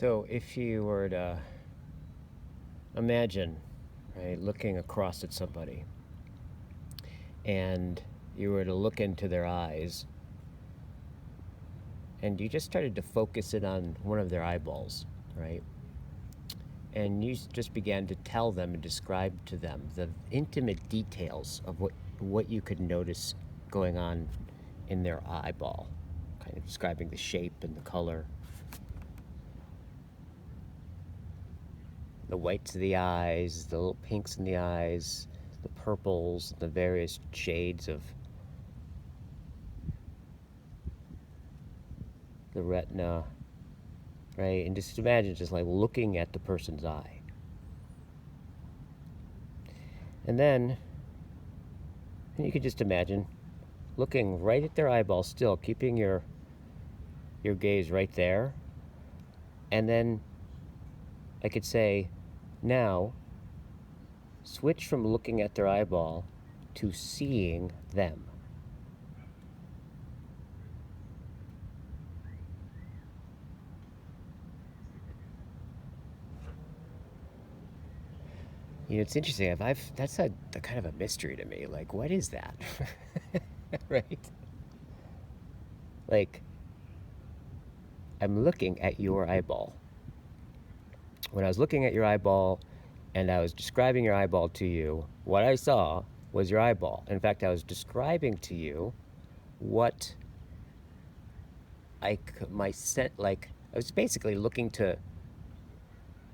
So if you were to imagine, right, looking across at somebody and you were to look into their eyes and you just started to focus in on one of their eyeballs, right? And you just began to tell them and describe to them the intimate details of what you could notice going on in their eyeball, kind of describing the shape and the color, the whites of the eyes, the little pinks in the eyes, the purples, the various shades of the retina, right? And just imagine just like looking at the person's eye. And then you could just imagine looking right at their eyeball still, keeping your gaze right there. And then I could say, now switch from looking at their eyeball to seeing them. You know, it's interesting. That's a kind of a mystery to me. Like, what is that? Right? Like, I'm looking at your eyeball. When I was looking at your eyeball and I was describing your eyeball to you, what I saw was your eyeball. In fact, I was describing to you what I was basically looking to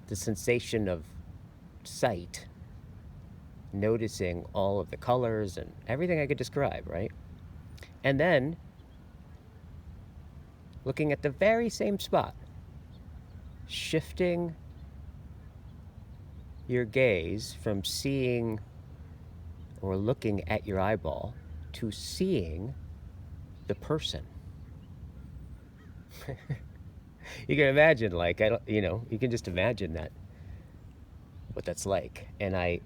the sensation of sight, noticing all of the colors and everything I could describe, right? And then looking at the very same spot, shifting your gaze from seeing or looking at your eyeball to seeing the person. You can imagine, like, you can just imagine what that's like. And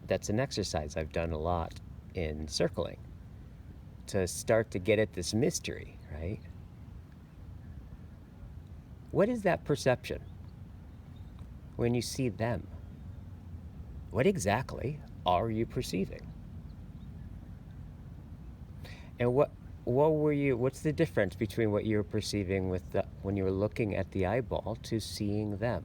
that's an exercise I've done a lot in circling to start to get at this mystery, right? What is that perception when you see them? What exactly are you perceiving? And what's the difference between what you were perceiving when you were looking at the eyeball to seeing them?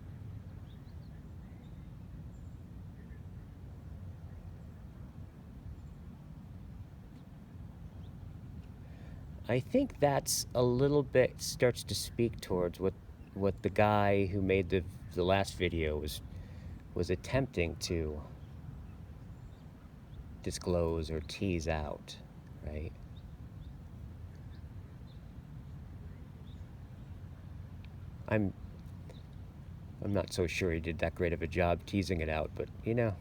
I think that's a little bit starts to speak towards what the guy who made the last video was attempting to disclose or tease out, right? I'm not so sure he did that great of a job teasing it out, but give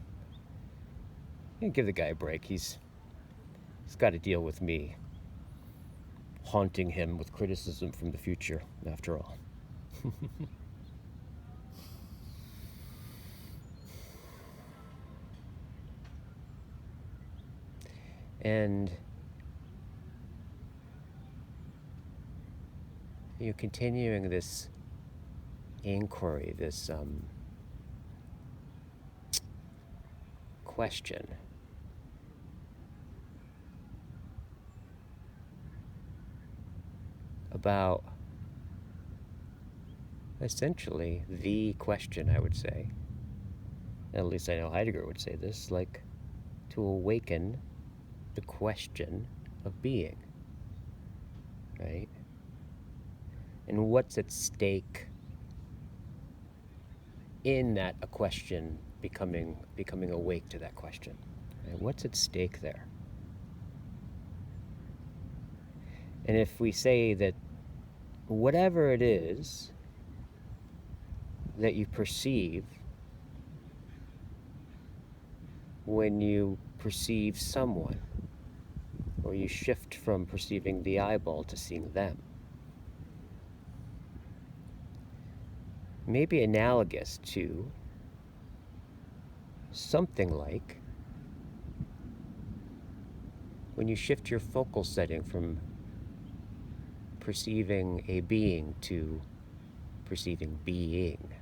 the guy a break. He's got to deal with me haunting him with criticism from the future, after all. And continuing this inquiry, this question about essentially the question, I would say, at least I know Heidegger would say this, like to awaken the question of being, right? And what's at stake in that a question becoming awake to that question, right? What's at stake there? And if we say that whatever it is that you perceive when you perceive someone, or you shift from perceiving the eyeball to seeing them, may be analogous to something like when you shift your focal setting from perceiving a being to perceiving being.